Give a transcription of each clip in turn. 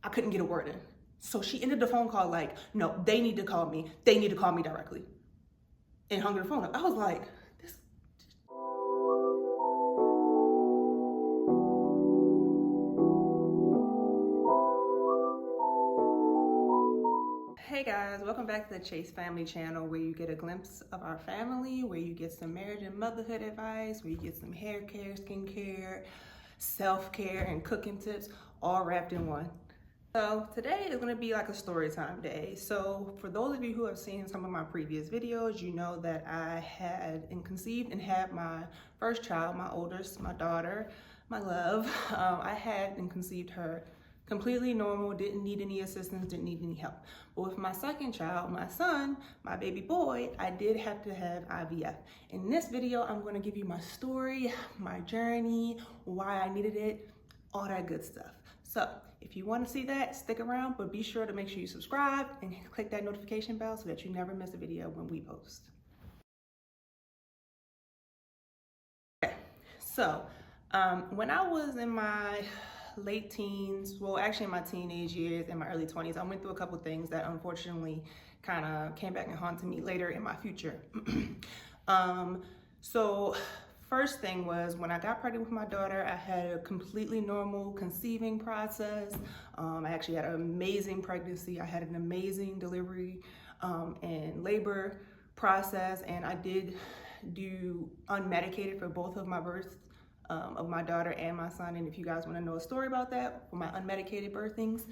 I couldn't get a word in. So she ended the phone call like, no, they need to call me. They need to call me directly. And hung the phone up. I was like, this. Hey guys, welcome back to the Chase Family channel, where you get a glimpse of our family, where you get some marriage and motherhood advice, where you get some hair care, skincare, self-care, and cooking tips, all wrapped in one. So today is going to be like a story time day. So for those of you who have seen some of my previous videos, you know that I had conceived and had my first child, my oldest, my daughter, my love. I had and conceived her completely normal, didn't need any assistance, didn't need any help. But with my second child, my son, my baby boy, I did have to have IVF. In this video, I'm going to give you my story, my journey, why I needed it, all that good stuff. So if you want to see that, stick around, but be sure to make sure you subscribe and click that notification bell so that you never miss a video when we post. Okay, so when I was in my late teens, well, actually in my teenage years and my early 20s, I went through a couple things that unfortunately kind of came back and haunted me later in my future. So first thing was, when I got pregnant with my daughter, I had a completely normal conceiving process. I actually had an amazing pregnancy. I had an amazing delivery and labor process, and I did do unmedicated for both of my births. Of my daughter and my son. And if you guys want to know a story about that, for my unmedicated birthings,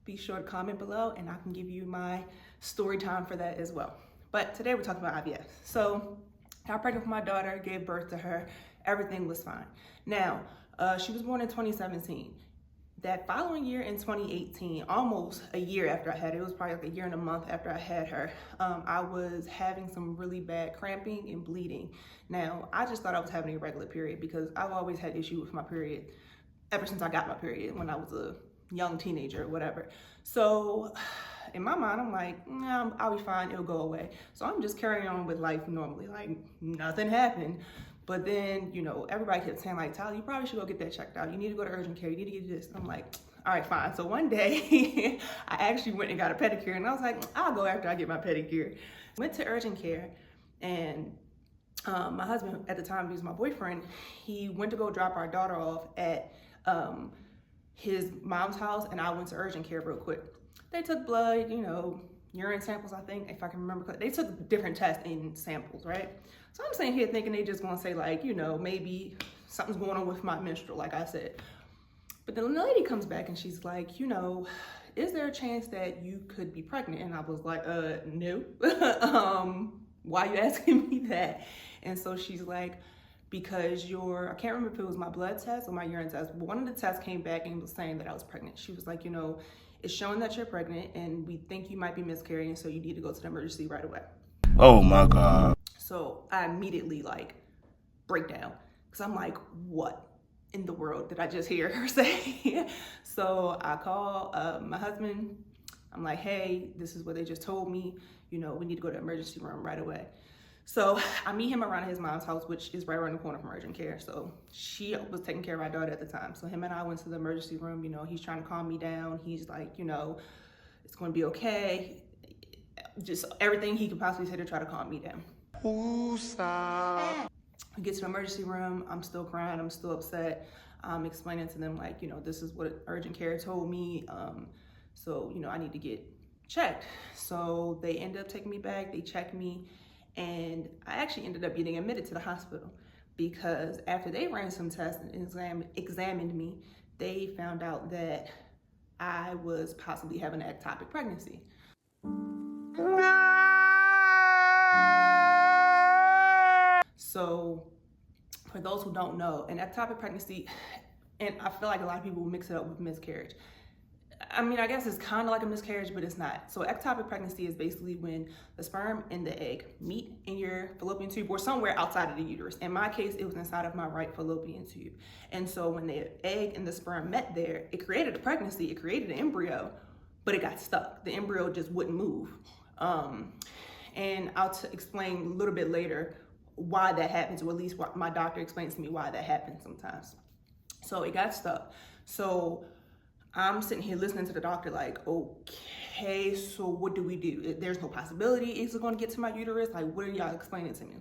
be sure to comment below and I can give you my story time for that as well. But today we're talking about IVF. So I got pregnant with my daughter, gave birth to her, everything was fine. Now, she was born in 2017. That following year in 2018, almost a year after I had her, it was probably like a year and a month after I had her, I was having some really bad cramping and bleeding. Now, I just thought I was having a irregular period because I've always had issue with my period ever since I got my period when I was a young teenager or whatever. So in my mind, I'm like, nah, I'll be fine, it'll go away. So I'm just carrying on with life normally, like nothing happened. But then, you know, everybody kept saying like, Tyler, you probably should go get that checked out. You need to go to urgent care, you need to get this. I'm like, all right, fine. So one day I actually went and got a pedicure, and I was like, I'll go after I get my pedicure. Went to urgent care, and my husband at the time, he was my boyfriend, he went to go drop our daughter off at his mom's house, and I went to urgent care real quick. They took blood, you know, urine samples, I think, if I can remember. They took different tests and samples, right? So I'm sitting here thinking they just gonna say like, you know, maybe something's going on with my menstrual, like I said. But then the lady comes back and she's like, you know, is there a chance that you could be pregnant? And I was like, no. Why are you asking me that? And so she's like, because I can't remember if it was my blood test or my urine test, but one of the tests came back and was saying that I was pregnant. She was like, you know, it's showing that you're pregnant and we think you might be miscarrying, so you need to go to the emergency right away. Oh my God. So I immediately like break down because I'm like, what in the world did I just hear her say? So I call my husband. I'm like, hey, this is what they just told me. You know, we need to go to the emergency room right away. So I meet him around his mom's house, which is right around the corner from urgent care. So she was taking care of our daughter at the time. So him and I went to the emergency room. You know, he's trying to calm me down. He's like, you know, it's going to be okay. Just everything he could possibly say to try to calm me down. We get to the emergency room. I'm still crying. I'm still upset. I'm explaining to them like, you know, this is what urgent care told me. So, you know, I need to get checked. So they end up taking me back. They checked me. And I actually ended up getting admitted to the hospital because after they ran some tests and examined me, they found out that I was possibly having an ectopic pregnancy. So for those who don't know, an ectopic pregnancy, and I feel like a lot of people mix it up with miscarriage. I mean, I guess it's kind of like a miscarriage, but it's not. So ectopic pregnancy is basically when the sperm and the egg meet in your fallopian tube or somewhere outside of the uterus. In my case, it was inside of my right fallopian tube. And so when the egg and the sperm met there, it created a pregnancy, it created an embryo, but it got stuck. The embryo just wouldn't move. And I'll explain a little bit later why that happens, or at least my doctor explains to me why that happens sometimes. So it got stuck. So I'm sitting here listening to the doctor like, okay, so what do we do? There's no possibility it's going to get to my uterus. Like, what are y'all explaining to me?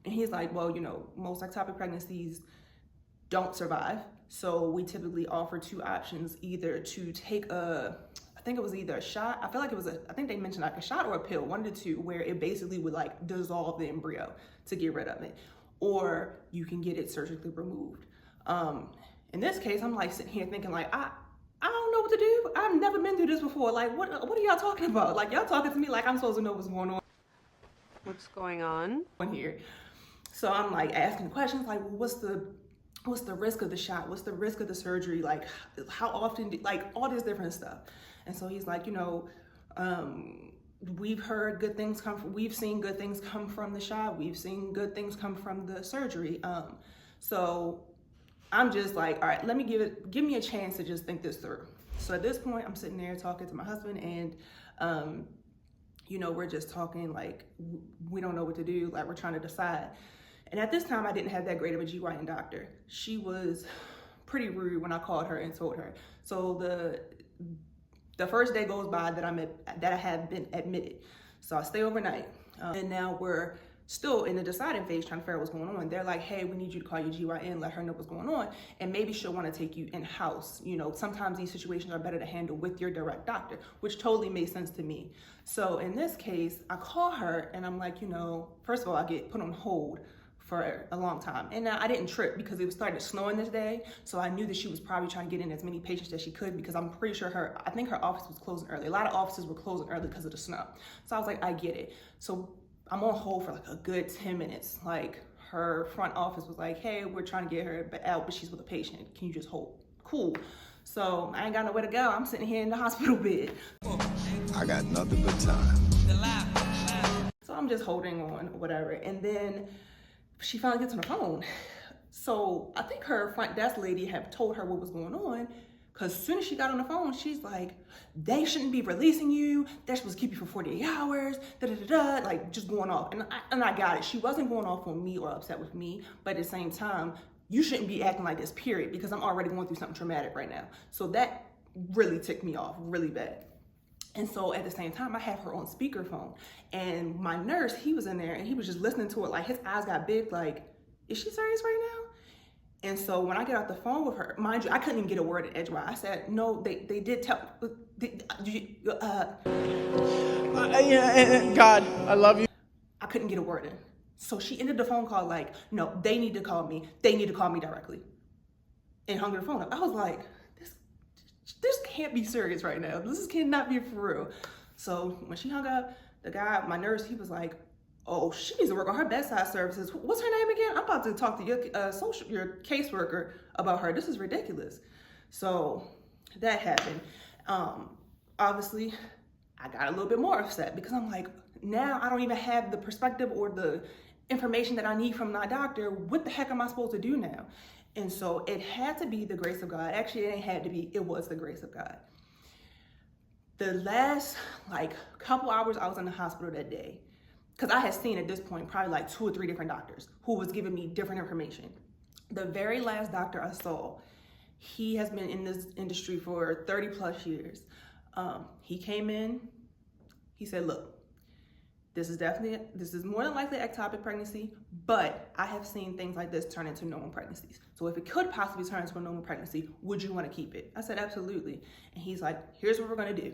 And he's like, well, most ectopic pregnancies don't survive. So we typically offer two options, either to take I think it was either a shot. I feel like I think they mentioned like a shot or a pill, one of the two, where it basically would like dissolve the embryo to get rid of it. Or you can get it surgically removed. In this case, I'm like sitting here thinking like, I don't know what to do. I've never been through this before. Like, what are y'all talking about? Like, y'all talking to me like I'm supposed to know what's going on. What's going on Here. So I'm like asking questions like, well, what's the risk of the shot? What's the risk of the surgery? Like, how often, like all this different stuff. And so he's like, we've heard good things we've seen good things come from the shot. We've seen good things come from the surgery. So I'm just like, all right, give me a chance to just think this through. So at this point, I'm sitting there talking to my husband and, we're just talking like, we don't know what to do. Like, we're trying to decide. And at this time, I didn't have that great of a GYN doctor. She was pretty rude when I called her and told her. So the first day goes by that I have been admitted. So I stay overnight. And now we're still in the deciding phase trying to figure out what's going on. They're like, hey, we need you to call your GYN, let her know what's going on. And maybe she'll want to take you in-house. Sometimes these situations are better to handle with your direct doctor, which totally made sense to me. So in this case, I call her and I'm like, first of all, I get put on hold for a long time. And I didn't trip because it was starting to snowing this day. So I knew that she was probably trying to get in as many patients as she could because I'm pretty sure I think her office was closing early. A lot of offices were closing early because of the snow. So I was like, I get it. So I'm on hold for like a good 10 minutes. Like, her front office was like, hey, we're trying to get her out, but she's with a patient. Can you just hold? Cool. So I ain't got nowhere to go. I'm sitting here in the hospital bed. I got nothing but time. So I'm just holding on or whatever. And then she finally gets on the phone. So I think her front desk lady had told her what was going on, because as soon as she got on the phone, she's like, they shouldn't be releasing you. They're supposed to keep you for 48 hours, like just going off. And I got it. She wasn't going off on me or upset with me, but at the same time, you shouldn't be acting like this, period, because I'm already going through something traumatic right now. So that really ticked me off really bad. And so at the same time, I have her on speakerphone, and my nurse, he was in there and he was just listening to it. Like, his eyes got big, like, is she serious right now? And so when I get off the phone with her, mind you, I couldn't even get a word in edgewise. I said, no, they did tell, God, I love you. I couldn't get a word in. So she ended the phone call like, no, they need to call me. They need to call me directly. And hung the phone up. I was like, this can't be serious right now. This cannot be for real. So when she hung up, the guy, my nurse, he was like, oh, she needs to work on her bedside services. What's her name again? I'm about to talk to your caseworker about her. This is ridiculous. So that happened. Obviously, I got a little bit more upset because I'm like, now I don't even have the perspective or the information that I need from my doctor. What the heck am I supposed to do now? And so it had to be the grace of God. Actually, it ain't had to be, it was the grace of God. The last couple hours I was in the hospital that day, because I had seen at this point probably like 2 or 3 different doctors who was giving me different information. The very last doctor I saw, he has been in this industry for 30 plus years. He came in, he said, look, this is more than likely ectopic pregnancy, but I have seen things like this turn into normal pregnancies. So if it could possibly turn into a normal pregnancy, would you want to keep it? I said, absolutely. And he's like, here's what we're going to do.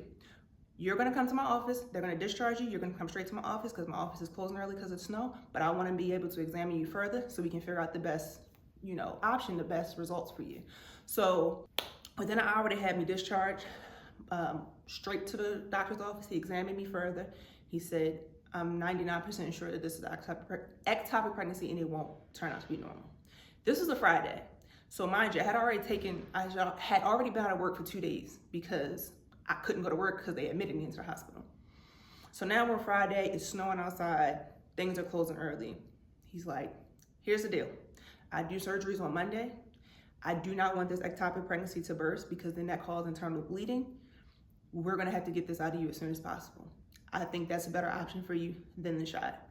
You're going to come to my office. They're going to discharge you. You're going to come straight to my office because my office is closing early because of snow. But I want to be able to examine you further so we can figure out the best, option, the best results for you. So within an hour, they had me discharged straight to the doctor's office. He examined me further. He said, I'm 99% sure that this is ectopic pregnancy and it won't turn out to be normal. This was a Friday. So mind you, I had already been out of work for 2 days because I couldn't go to work because they admitted me into the hospital. So now we're Friday, it's snowing outside, things are closing early. He's like, here's the deal. I do surgeries on Monday. I do not want this ectopic pregnancy to burst because then that causes internal bleeding. We're gonna have to get this out of you as soon as possible. I think that's a better option for you than the shot.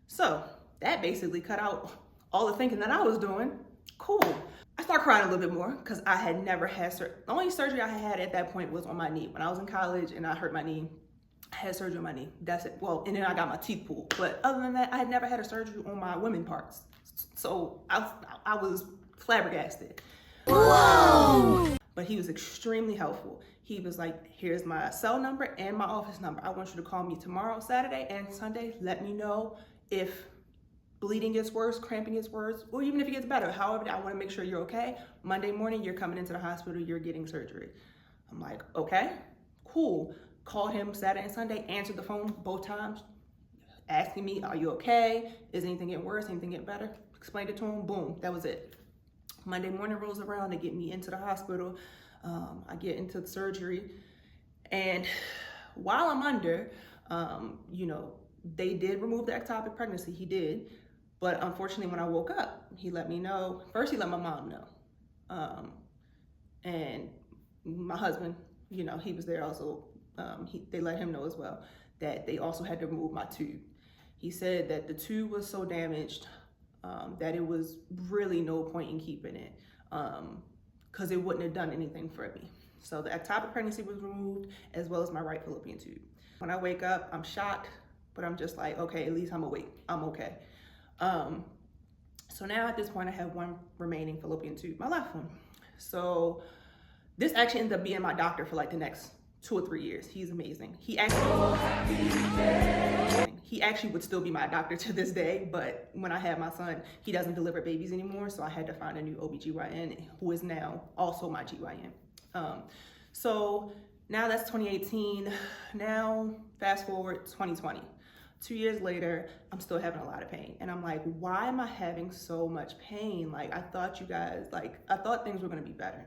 So that basically cut out all the thinking that I was doing cool. I start crying a little bit more because I had never had surgery. The only surgery I had at that point was on my knee. When I was in college and I hurt my knee, I had surgery on my knee. That's it. Well, and then I got my teeth pulled. But other than that, I had never had a surgery on my women parts. So I was flabbergasted. Whoa! But he was extremely helpful. He was like, here's my cell number and my office number. I want you to call me tomorrow, Saturday, and Sunday. Let me know if bleeding gets worse, cramping gets worse, or even if it gets better. However, I want to make sure you're okay. Monday morning, you're coming into the hospital, you're getting surgery. I'm like, okay, cool. Called him Saturday and Sunday, answered the phone both times, asking me, are you okay? Is anything getting worse? Anything getting better? Explained it to him, boom, that was it. Monday morning rolls around, they get me into the hospital. I get into the surgery. And while I'm under, they did remove the ectopic pregnancy, he did. But unfortunately, when I woke up, he let me know. First, he let my mom know. And my husband, he was there also. They let him know as well that they also had to remove my tube. He said that the tube was so damaged that it was really no point in keeping it because it wouldn't have done anything for me. So the ectopic pregnancy was removed as well as my right fallopian tube. When I wake up, I'm shocked, but I'm just like, okay, at least I'm awake. I'm okay. So now at this point I have one remaining fallopian tube, my left one. So this actually ended up being my doctor for like the next 2 or 3 years. He's amazing. He actually would still be my doctor to this day, but when I had my son, he doesn't deliver babies anymore, so I had to find a new OBGYN who is now also my GYN. So now that's 2018. Now fast forward 2020. 2 years later, I'm still having a lot of pain. And I'm like, why am I having so much pain? Like, I thought things were gonna be better.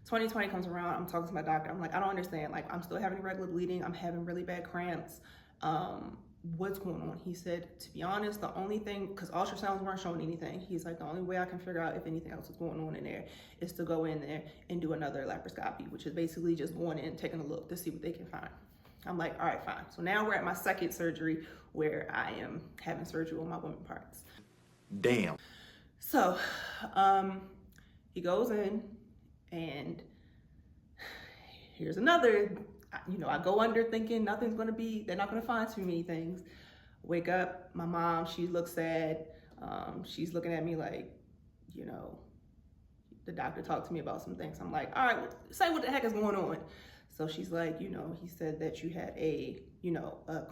2020 comes around, I'm talking to my doctor. I'm like, I don't understand. Like, I'm still having irregular bleeding. I'm having really bad cramps. What's going on? He said, to be honest, the only thing, because ultrasounds weren't showing anything. He's like, the only way I can figure out if anything else is going on in there is to go in there and do another laparoscopy, which is basically just going in and taking a look to see what they can find. I'm like, all right, fine. So now we're at my second surgery where I am having surgery on my women parts. Damn. So he goes in and here's another, I go under thinking they're not gonna find too many things. Wake up, my mom, she looks sad. She's looking at me like, the doctor talked to me about some things. I'm like, all right, say what the heck is going on. So she's like, he said that you had a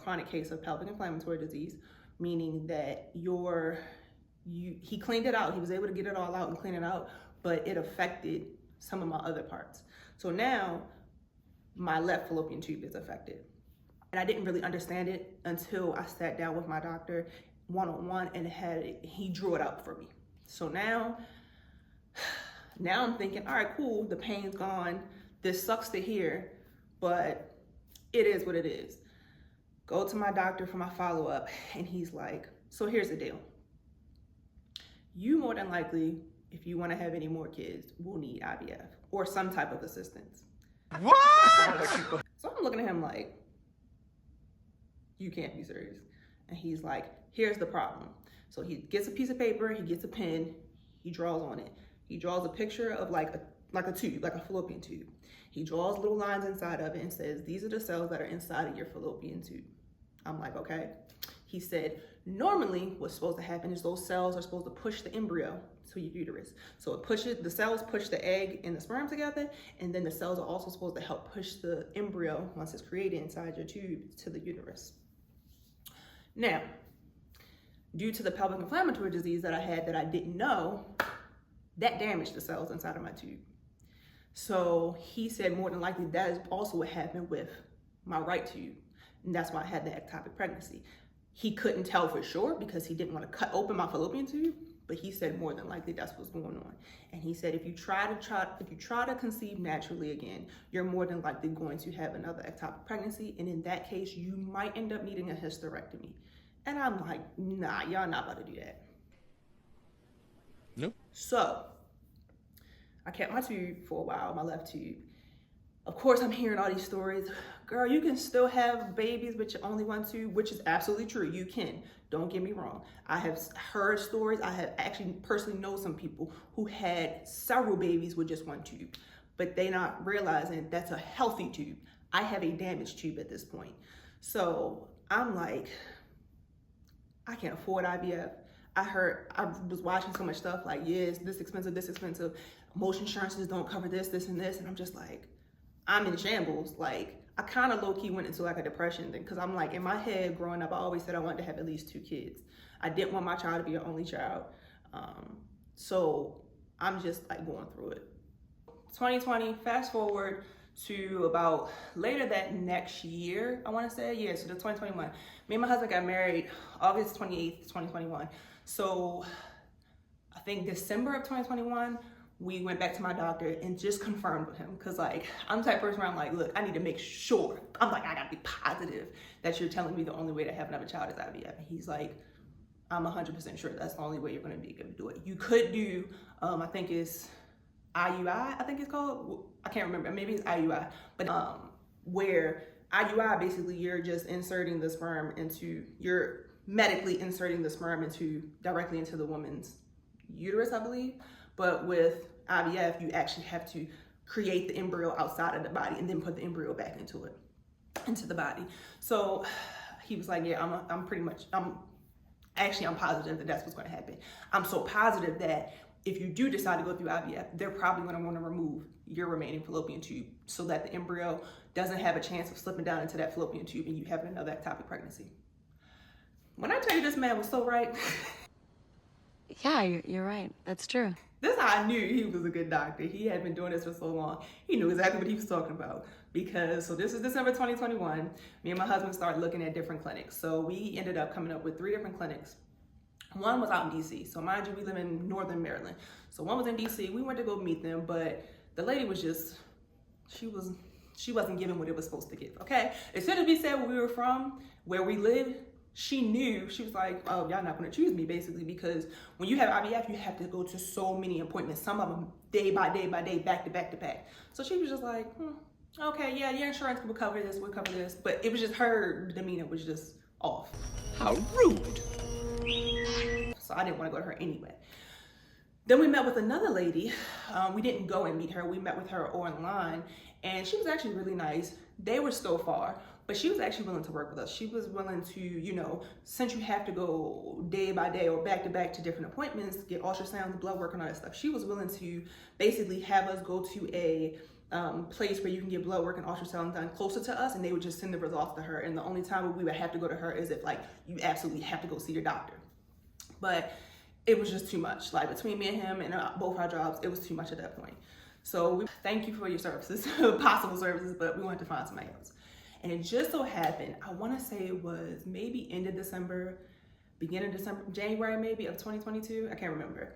chronic case of pelvic inflammatory disease, meaning that he cleaned it out. He was able to get it all out and clean it out, but it affected some of my other parts. So now my left fallopian tube is affected. And I didn't really understand it until I sat down with my doctor one-on-one and he drew it out for me. So now I'm thinking, all right, cool, the pain's gone. This sucks to hear, but it is what it is. Go to my doctor for my follow-up, and he's like, so here's the deal. You more than likely, if you want to have any more kids, will need IVF or some type of assistance. What? So I'm looking at him like, you can't be serious. And he's like, here's the problem. So he gets a piece of paper, he gets a pen, he draws on it. He draws a picture of like a tube, like a fallopian tube. He draws little lines inside of it and says, these are the cells that are inside of your fallopian tube. I'm like, okay. He said, normally what's supposed to happen is those cells are supposed to push the embryo to your uterus. So the cells push the egg and the sperm together, and then the cells are also supposed to help push the embryo, once it's created inside your tube, to the uterus. Now, due to the pelvic inflammatory disease that I had that I didn't know, that damaged the cells inside of my tube. So he said more than likely that is also what happened with my right tube. And that's why I had the ectopic pregnancy. He couldn't tell for sure because he didn't want to cut open my fallopian tube, but he said more than likely that's what's going on. And he said if you try to conceive naturally again, you're more than likely going to have another ectopic pregnancy, and in that case, you might end up needing a hysterectomy. And I'm like, nah, y'all not about to do that. Nope. So I kept my tube for a while, my left tube. Of course, I'm hearing all these stories. girl, you can still have babies, but you only want to, which is absolutely true. You can. Don't get me wrong. I have heard stories. I have actually personally know some people who had several babies with just one tube, but they not realizing that's a healthy tube. I have a damaged tube at this point. So I'm like, I can't afford IVF. I was watching so much stuff like, yes, this expensive, most insurances don't cover this, and this. And I'm just like, I'm in shambles. Like, I kind of low key went into like a depression thing because I'm like, in my head growing up, I always said I wanted to have at least 2 kids. I didn't want my child to be an only child. So I'm just like going through it. 2020, fast forward to about later that next year, I want to say, yeah, so the 2021. Me and my husband got married August 28th, 2021. So I think December of 2021, we went back to my doctor and just confirmed with him. Cause like, I'm the type of person where I'm like, look, I need to make sure. I'm like, I gotta be positive that you're telling me the only way to have another child is IVF. And he's like, I'm 100% sure that's the only way you're gonna be able to do it. You could do, I think it's IUI, I think it's called. I can't remember, maybe it's IUI. But where IUI, basically you're just inserting the sperm into, you're medically inserting the sperm directly into the woman's uterus, I believe. But with IVF, you actually have to create the embryo outside of the body and then put the embryo back into the body. So he was like, yeah, I'm positive that that's what's going to happen. I'm so positive that if you do decide to go through IVF, they're probably going to want to remove your remaining fallopian tube so that the embryo doesn't have a chance of slipping down into that fallopian tube and you having another ectopic pregnancy. When I tell you this man was so right. Yeah, you're right. That's true. This is how I knew he was a good doctor. He had been doing this for so long. He knew exactly what he was talking about. So this is December 2021. Me and my husband started looking at different clinics. So we ended up coming up with 3 different clinics. One was out in DC. So mind you, we live in Northern Maryland. So one was in DC. We went to go meet them, but the lady was just, she wasn't giving what it was supposed to give, okay? As soon as we said where we were from, where we lived, she knew. She was like, oh, y'all not gonna choose me, basically, because when you have IVF, you have to go to so many appointments, some of them day by day, back to back. So she was just like, okay, yeah, your insurance will cover this, we'll cover this. But it was just, her demeanor was just off. How rude. So I didn't want to go to her anyway. Then we met with another lady. We didn't go and meet her. We met with her online, and she was actually really nice. They were still far, but she was actually willing to work with us. She was willing to, since you have to go day by day or back to back to different appointments, get ultrasounds, blood work, and all that stuff. She was willing to basically have us go to a place where you can get blood work and ultrasound done closer to us, and they would just send the results to her. And the only time we would have to go to her is if like you absolutely have to go see your doctor. But it was just too much. Like between me and him and both our jobs, it was too much at that point. So we thank you for your services, possible services, but we wanted to find somebody else. And it just so happened, I want to say it was maybe end of December, beginning of December, January maybe of 2022. I can't remember.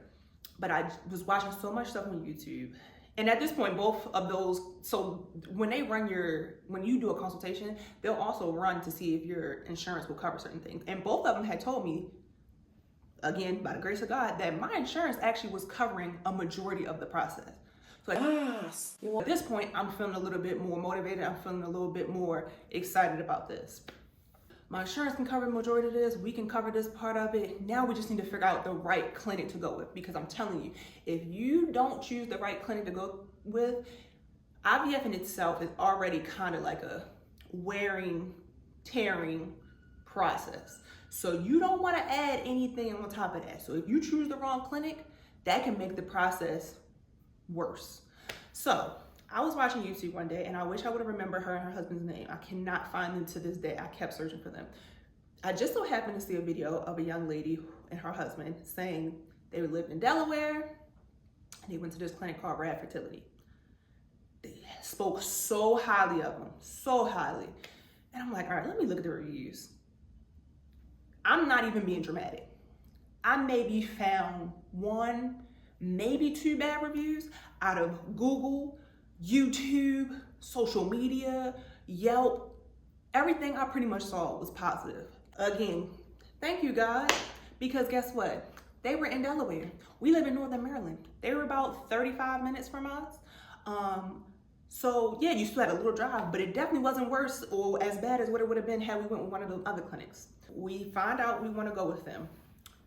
But I was watching so much stuff on YouTube. And at this point, both of those, so when you do a consultation, they'll also run to see if your insurance will cover certain things. And both of them had told me, again, by the grace of God, that my insurance actually was covering a majority of the process. So at this point, I'm feeling a little bit more motivated. I'm feeling a little bit more excited about this. My insurance can cover the majority of this. We can cover this part of it. Now we just need to figure out the right clinic to go with, because I'm telling you, if you don't choose the right clinic to go with, IVF in itself is already kind of like a wearing, tearing process. So you don't want to add anything on top of that. So if you choose the wrong clinic, that can make the process worse. So I was watching YouTube one day, and I wish I would have remembered her and her husband's name. I cannot find them to this day. I kept searching for them. I just so happened to see a video of a young lady and her husband saying they lived in Delaware, and they went to this clinic called Rad Fertility. They spoke so highly of them, so highly. And I'm like, all right, let me look at the reviews. I'm not even being dramatic. I maybe found 1, maybe 2 bad reviews out of Google, YouTube, social media, Yelp. Everything I pretty much saw was positive. Again, thank you, God, because guess what? They were in Delaware. We live in Northern Maryland. They were about 35 minutes from us. So yeah, you still had a little drive, but it definitely wasn't worse or as bad as what it would have been had we went with one of the other clinics. We find out we want to go with them.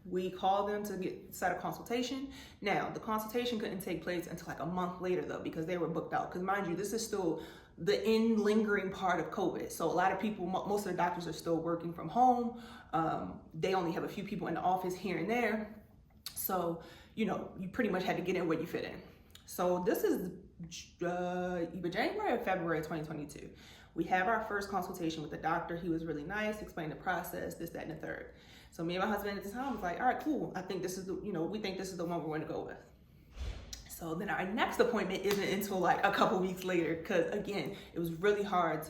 We call them to set a consultation. Now, the consultation couldn't take place until like a month later though, because they were booked out. Because mind you, this is still the lingering part of COVID. So a lot of people, most of the doctors are still working from home. They only have a few people in the office here and there. So, you know, you pretty much had to get in where you fit in. So this is either January or February 2022. We have our first consultation with the doctor. He was really nice, explained the process, this, that, and the third. So me and my husband at the time was like, all right, cool. I think this is we think this is the one we're going to go with. So then our next appointment isn't until like a couple weeks later, because again, it was really hard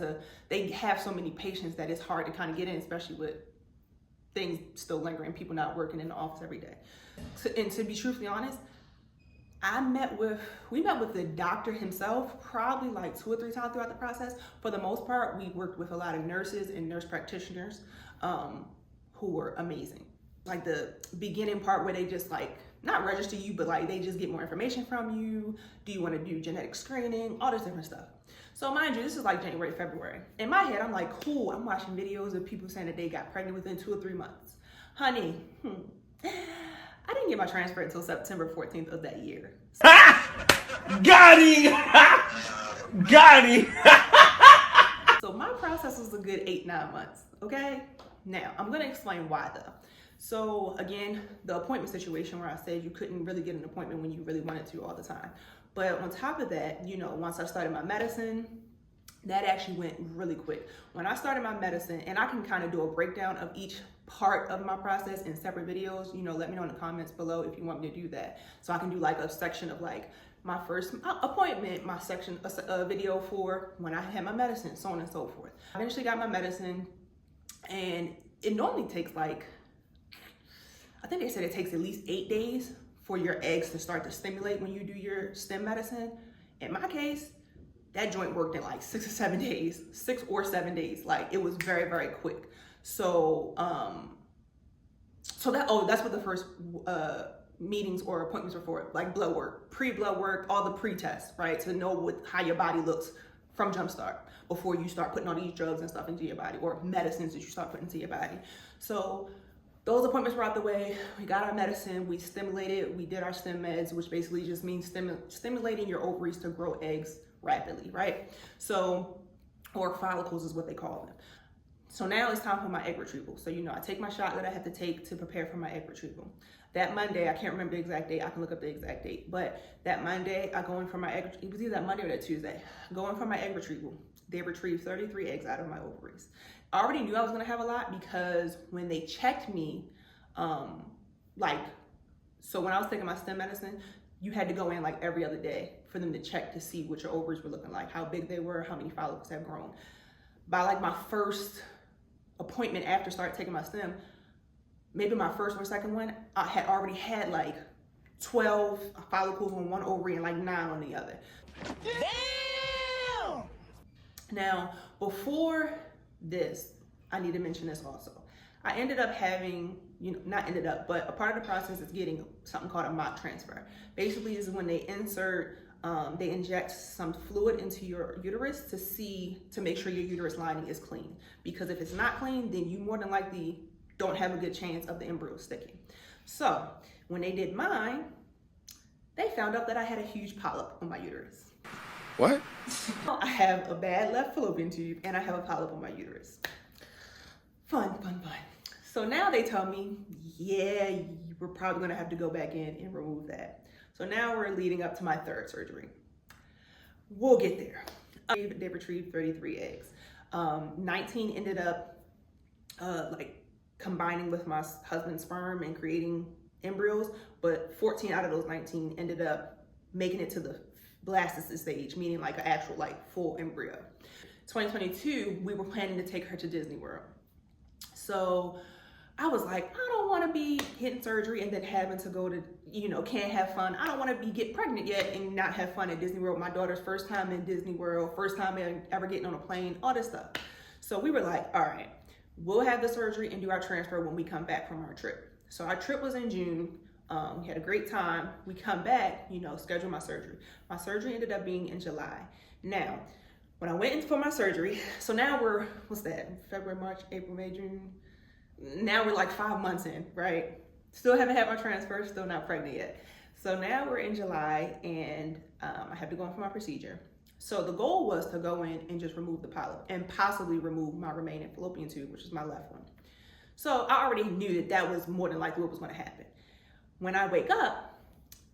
they have so many patients that it's hard to kind of get in, especially with things still lingering, people not working in the office every day. And to be truthfully honest, we met with the doctor himself probably like 2 or 3 times throughout the process. For the most part, we worked with a lot of nurses and nurse practitioners who were amazing. Like the beginning part where they just like, not register you, but like they just get more information from you. Do you want to do genetic screening? All this different stuff. So mind you, this is like January, February. In my head, I'm like, cool, I'm watching videos of people saying that they got pregnant within 2 or 3 months. Honey, I didn't get my transfer until September 14th of that year. Got him! Got him! So my process was a good 8-9 months, okay? Now, I'm gonna explain why though. So again, the appointment situation where I said you couldn't really get an appointment when you really wanted to all the time. But on top of that, you know, once I started my medicine, that actually went really quick. When I started my medicine, and I can kind of do a breakdown of each part of my process in separate videos, you know, let me know in the comments below if you want me to do that. So I can do like a section of like my first appointment, my section, a video for when I had my medicine, so on and so forth. I eventually got my medicine, and it normally takes like, I think they said it takes at least 8 days for your eggs to start to stimulate when you do your stem medicine. In my case, that joint worked in like 6 or 7 days, 6 or 7 days. Like it was very, very quick. So, that's what the first meetings or appointments were for, like blood work, pre-blood work, all the pre-tests, right? To know how your body looks from Jumpstart before you start putting all these drugs and stuff into your body, or medicines that you start putting into your body. So those appointments were out the way. We got our medicine, we stimulated, we did our stem meds, which basically just means stimulating your ovaries to grow eggs rapidly, right? So, or follicles is what they call them. So now it's time for my egg retrieval. So, you know, I take my shot that I have to take to prepare for my egg retrieval. That Monday, I can't remember the exact date. I can look up the exact date. But that Monday, I go in for my egg, it was either that Monday or that Tuesday. Go in for my egg retrieval. They retrieved 33 eggs out of my ovaries. I already knew I was gonna have a lot because when they checked me, so when I was taking my stem medicine, you had to go in like every other day for them to check to see what your ovaries were looking like, how big they were, how many follicles have grown. By like my first appointment after start taking my stem, maybe my first or second one, I had already had like 12 follicles on one ovary and like 9 on the other. Damn! Now, before this, I need to mention this also. I ended up having, but a part of the process is getting something called a mock transfer. Basically is when they inject some fluid into your uterus to make sure your uterus lining is clean. Because if it's not clean, then you more than likely don't have a good chance of the embryo sticking. So when they did mine, they found out that I had a huge polyp on my uterus. What? I have a bad left fallopian tube and I have a polyp on my uterus. Fun. So now they tell me, yeah, we're probably gonna have to go back in and remove that. So now we're leading up to my 3rd surgery. We'll get there. They retrieved 33 eggs. 19 ended up combining with my husband's sperm and creating embryos, but 14 out of those 19 ended up making it to the blastocyst stage, meaning like an actual full embryo. 2022, we were planning to take her to Disney World. So I was like, I don't want to be getting surgery and then having to go to, can't have fun. I don't want to get pregnant yet and not have fun at Disney World. My daughter's first time in Disney World, first time ever getting on a plane, all this stuff. So we were like, all right, we'll have the surgery and do our transfer when we come back from our trip. So our trip was in June. We had a great time. We come back, schedule my surgery. My surgery ended up being in July. Now, when I went in for my surgery, so now we're, what's that? February, March, April, May, June. Now we're like 5 months in, right? Still haven't had my transfer, still not pregnant yet. So now we're in July and I have to go in for my procedure. So the goal was to go in and just remove the polyp and possibly remove my remaining fallopian tube, which is my left one. So I already knew that that was more than likely what was going to happen. When I wake up,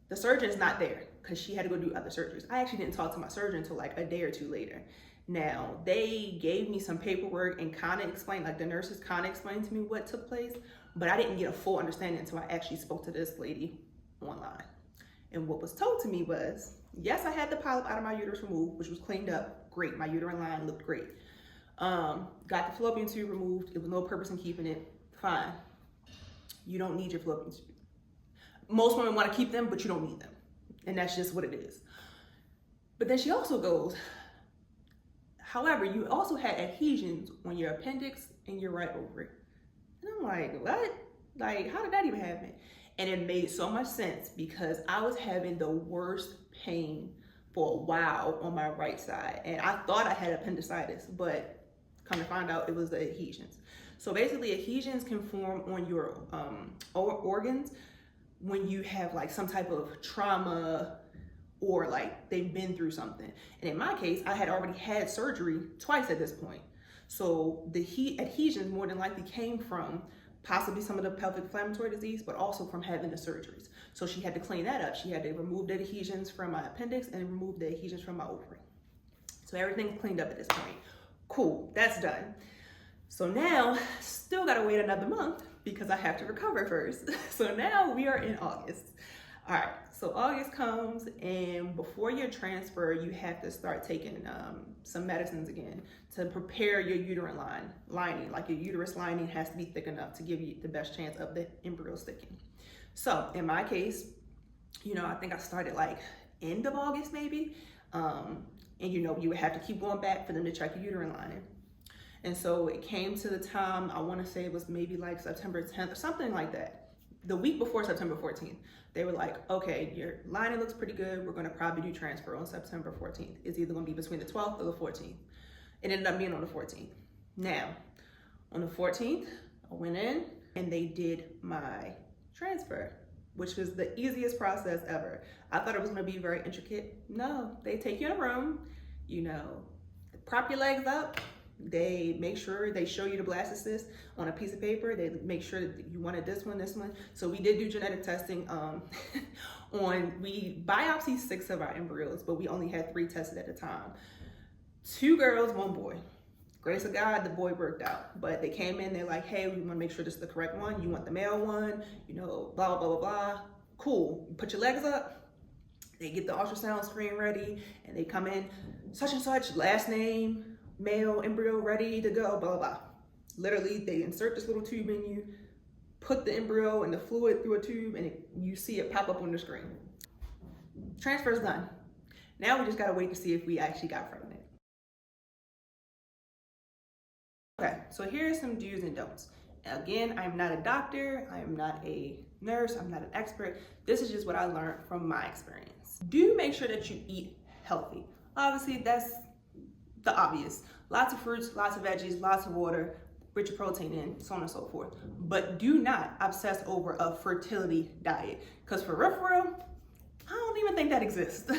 the surgeon's not there because she had to go do other surgeries. I actually didn't talk to my surgeon until like a day or two later. Now, they gave me some paperwork and kind of explained, like the nurses kind of explained to me what took place, but I didn't get a full understanding until I actually spoke to this lady online. And what was told to me was, yes, I had the polyp out of my uterus removed, which was cleaned up, great. My uterine line looked great. Got the fallopian tube removed. It was no purpose in keeping it, fine. You don't need your fallopian tube. Most women want to keep them, but you don't need them. And that's just what it is. But then she also goes, however, you also had adhesions on your appendix and your right ovary. And I'm like, what? Like, how did that even happen? And it made so much sense because I was having the worst pain for a while on my right side. And I thought I had appendicitis, but come to find out it was the adhesions. So basically adhesions can form on your organs when you have like some type of trauma or like they've been through something. And in my case, I had already had surgery twice at this point. So the adhesions more than likely came from possibly some of the pelvic inflammatory disease, but also from having the surgeries. So she had to clean that up. She had to remove the adhesions from my appendix and remove the adhesions from my ovary. So everything's cleaned up at this point. Cool, that's done. So now, still gotta wait another month because I have to recover first. So now we are in August. All right, so August comes and before your transfer, you have to start taking some medicines again to prepare your uterine lining. Like your uterus lining has to be thick enough to give you the best chance of the embryo sticking. So in my case, you know, I think I started like end of August maybe. And you know, you would have to keep going back for them to check your uterine lining. And so it came to the time, I wanna say it was maybe like September 10th or something like that. The week before September 14th, they were like, okay, your lining looks pretty good. We're gonna probably do transfer on September 14th. It's either gonna be between the 12th or the 14th. It ended up being on the 14th. Now, on the 14th, I went in and they did my transfer, which was the easiest process ever. I thought it was gonna be very intricate. No, they take you in a room, you know, prop your legs up. They make sure they show you the blastocyst on a piece of paper. They make sure that you wanted this one. So we did do genetic testing we biopsied 6 of our embryos, but we only had 3 tested at the time. 2 girls, 1 boy. Grace of God, the boy worked out. But they came in, they're like, hey, we wanna make sure this is the correct one. You want the male one, you know, blah, blah, blah, blah. Cool, you put your legs up. They get the ultrasound screen ready and they come in, such and such, last name, male embryo ready to go, blah, blah, blah. Literally, they insert this little tube in you, put the embryo and the fluid through a tube, and you see it pop up on the screen. Transfer's done. Now we just gotta wait to see if we actually got pregnant. Okay, so here are some do's and don'ts. Again, I'm not a doctor, I am not a nurse, I'm not an expert. This is just what I learned from my experience. Do make sure that you eat healthy. Obviously, that's the obvious. Lots of fruits, lots of veggies, lots of water, rich protein in, so on and so forth. But do not obsess over a fertility diet. Because for real, I don't even think that exists.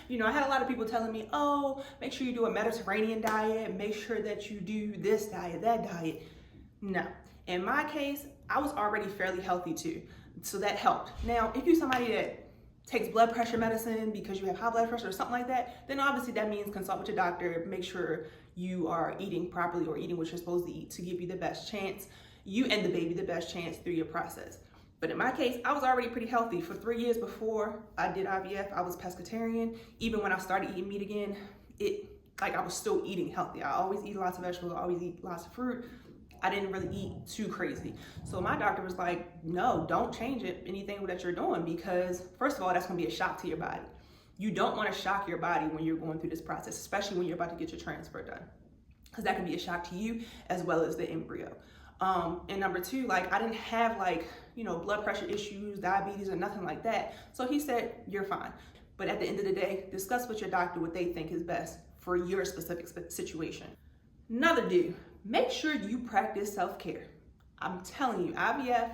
You know, I had a lot of people telling me, oh, make sure you do a Mediterranean diet, make sure that you do this diet, that diet. No. In my case, I was already fairly healthy too. So that helped. Now, if you're somebody that takes blood pressure medicine because you have high blood pressure or something like that, then obviously that means consult with your doctor, make sure you are eating properly or eating what you're supposed to eat to give you the best chance, you and the baby the best chance through your process. But in my case, I was already pretty healthy. For 3 years before I did IVF, I was pescatarian. Even when I started eating meat again, I was still eating healthy. I always eat lots of vegetables, I always eat lots of fruit. I didn't really eat too crazy. So my doctor was like, no, don't change anything that you're doing because first of all, that's gonna be a shock to your body. You don't wanna shock your body when you're going through this process, especially when you're about to get your transfer done. Because that can be a shock to you as well as the embryo. And number 2, I didn't have blood pressure issues, diabetes or nothing like that. So he said, you're fine. But at the end of the day, discuss with your doctor what they think is best for your specific situation. Another do, make sure you practice self-care. I'm telling you, IVF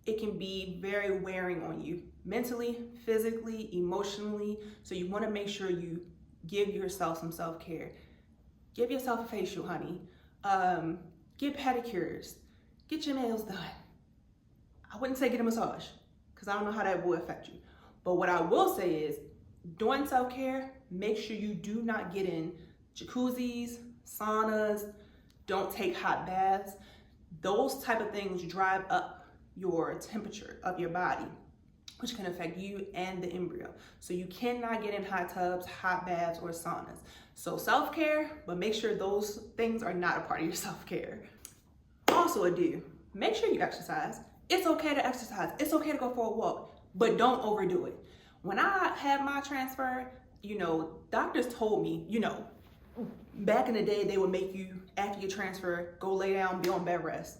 it can be very wearing on you, mentally, physically, emotionally. So you wanna make sure you give yourself some self-care. Give yourself a facial, honey. Get pedicures, get your nails done. I wouldn't say get a massage, because I don't know how that will affect you. But what I will say is, during self-care, make sure you do not get in jacuzzis, saunas, don't take hot baths. Those type of things drive up your temperature of your body, which can affect you and the embryo. So you cannot get in hot tubs, hot baths, or saunas. So self-care, but make sure those things are not a part of your self-care. Also a do, make sure you exercise. It's okay to exercise. It's okay to go for a walk, but don't overdo it. When I had my transfer, doctors told me, back in the day, they would make you, after your transfer, go lay down, be on bed rest.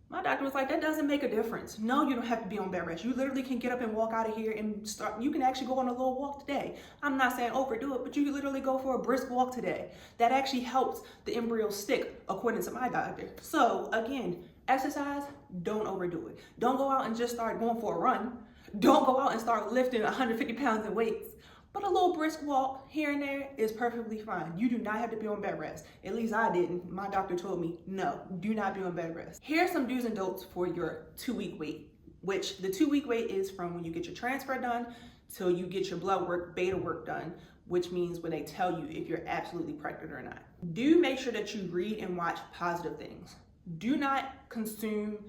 My doctor was like, that doesn't make a difference. No, you don't have to be on bed rest. You literally can get up and walk out of here and you can actually go on a little walk today. I'm not saying overdo it, but you can literally go for a brisk walk today. That actually helps the embryo stick, according to my doctor. So again, exercise, don't overdo it. Don't go out and just start going for a run. Don't go out and start lifting 150 pounds in weights. But a little brisk walk here and there is perfectly fine. You do not have to be on bed rest. At least I didn't. My doctor told me, no, do not be on bed rest. Here are some do's and don'ts for your 2-week wait, which the 2-week wait is from when you get your transfer done till you get your blood work, beta work done, which means when they tell you if you're absolutely pregnant or not. Do make sure that you read and watch positive things. Do not consume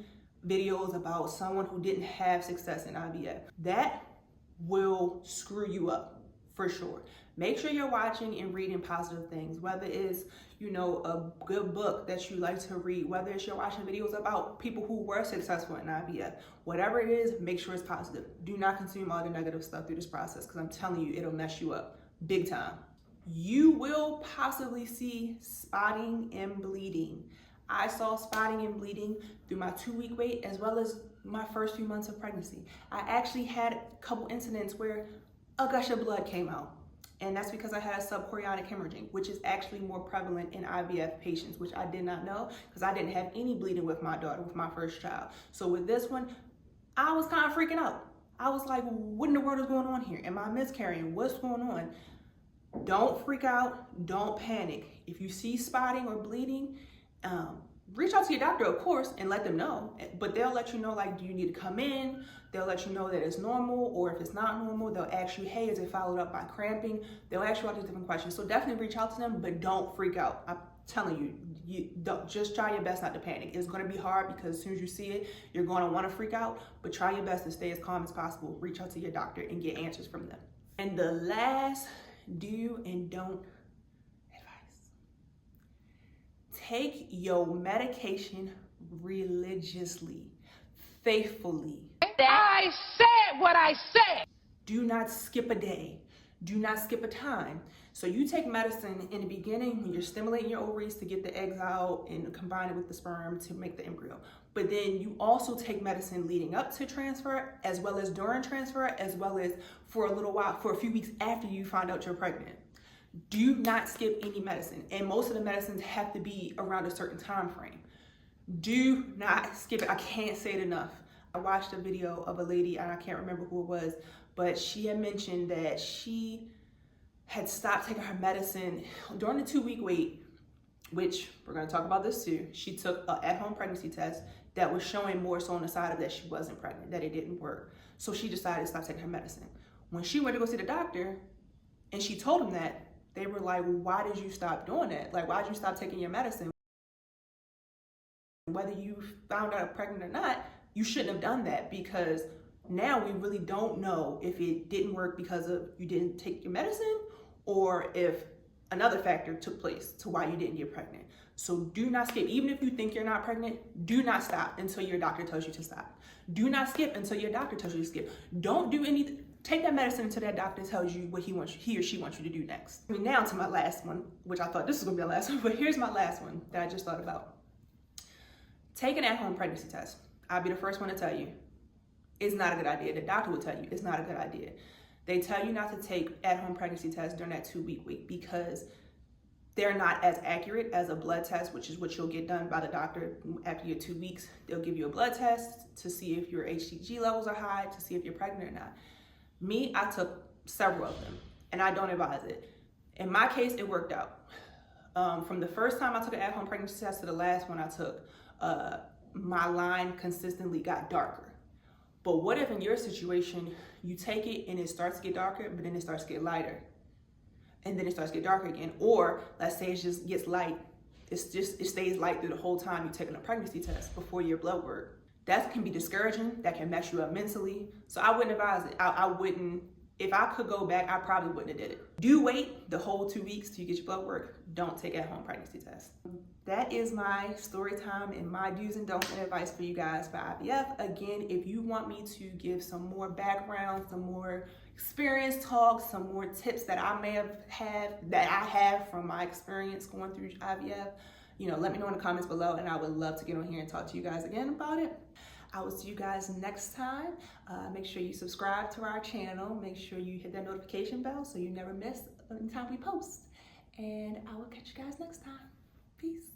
videos about someone who didn't have success in IVF. That will screw you up. For sure. Make sure you're watching and reading positive things, whether it's, a good book that you like to read, whether it's you're watching videos about people who were successful in IVF. Whatever it is, make sure it's positive. Do not consume all the negative stuff through this process, because I'm telling you, it'll mess you up big time. You will possibly see spotting and bleeding. I saw spotting and bleeding through my 2-week wait, as well as my first few months of pregnancy. I actually had a couple incidents where a gush of blood came out. And that's because I had subchorionic hemorrhaging, which is actually more prevalent in IVF patients, which I did not know because I didn't have any bleeding with my daughter, with my first child. So with this one, I was kind of freaking out. I was like, what in the world is going on here? Am I miscarrying? What's going on? Don't freak out. Don't panic. If you see spotting or bleeding, reach out to your doctor, of course, and let them know. But they'll let you know, like, do you need to come in? They'll let you know that it's normal, or if it's not normal, they'll ask you, hey, is it followed up by cramping? They'll ask you all these different questions. So definitely reach out to them, but don't freak out. I'm telling you, you don't, just try your best not to panic. It's gonna be hard because as soon as you see it, you're gonna wanna freak out, but try your best to stay as calm as possible. Reach out to your doctor and get answers from them. And the last do and don't advice. Take your medication religiously, faithfully. I said what I said. Do not skip a day. Do not skip a time. So you take medicine in the beginning when you're stimulating your ovaries to get the eggs out and combine it with the sperm to make the embryo. But then you also take medicine leading up to transfer, as well as during transfer, as well as for a little while, for a few weeks after you find out you're pregnant. Do not skip any medicine. And most of the medicines have to be around a certain time frame. Do not skip it. I can't say it enough. I watched a video of a lady, and I can't remember who it was, but she had mentioned that she had stopped taking her medicine during the 2-week wait, which we're going to talk about this too. She took an at-home pregnancy test that was showing more so on the side of that she wasn't pregnant, that it didn't work. So she decided to stop taking her medicine. When she went to go see the doctor and she told him that, they were like, well, why did you stop doing that? Like, why did you stop taking your medicine? Whether you found out pregnant or not, you shouldn't have done that, because now we really don't know if it didn't work because of you didn't take your medicine or if another factor took place to why you didn't get pregnant. So do not skip. Even if you think you're not pregnant, do not stop until your doctor tells you to stop. Do not skip until your doctor tells you to skip. Don't do anything. Take that medicine until that doctor tells you what he or she wants you to do next. Now to my last one, which I thought this was gonna be my last one, but here's my last one that I just thought about. Take an at-home pregnancy test. I'll be the first one to tell you, it's not a good idea. The doctor will tell you it's not a good idea. They tell you not to take at-home pregnancy tests during that 2-week week because they're not as accurate as a blood test, which is what you'll get done by the doctor after your 2 weeks. They'll give you a blood test to see if your HCG levels are high, to see if you're pregnant or not. Me, I took several of them, and I don't advise it. In my case, it worked out. From the first time I took an at-home pregnancy test to the last one I took, my line consistently got darker. But what if in your situation, you take it and it starts to get darker, but then it starts to get lighter? And then it starts to get darker again. Or let's say it just gets light. It stays light through the whole time you're taking a pregnancy test before your blood work. That can be discouraging. That can mess you up mentally. So I wouldn't advise it. I wouldn't, if I could go back, I probably wouldn't have did it. Do wait the whole 2 weeks till you get your blood work. Don't take at-home pregnancy tests. That is my story time and my do's and don'ts and advice for you guys for IVF. Again, if you want me to give some more background, some more experience talk, some more tips that I may have from my experience going through IVF, let me know in the comments below, and I would love to get on here and talk to you guys again about it. I will see you guys next time. Make sure you subscribe to our channel. Make sure you hit that notification bell so you never miss any time we post. And I will catch you guys next time. Peace.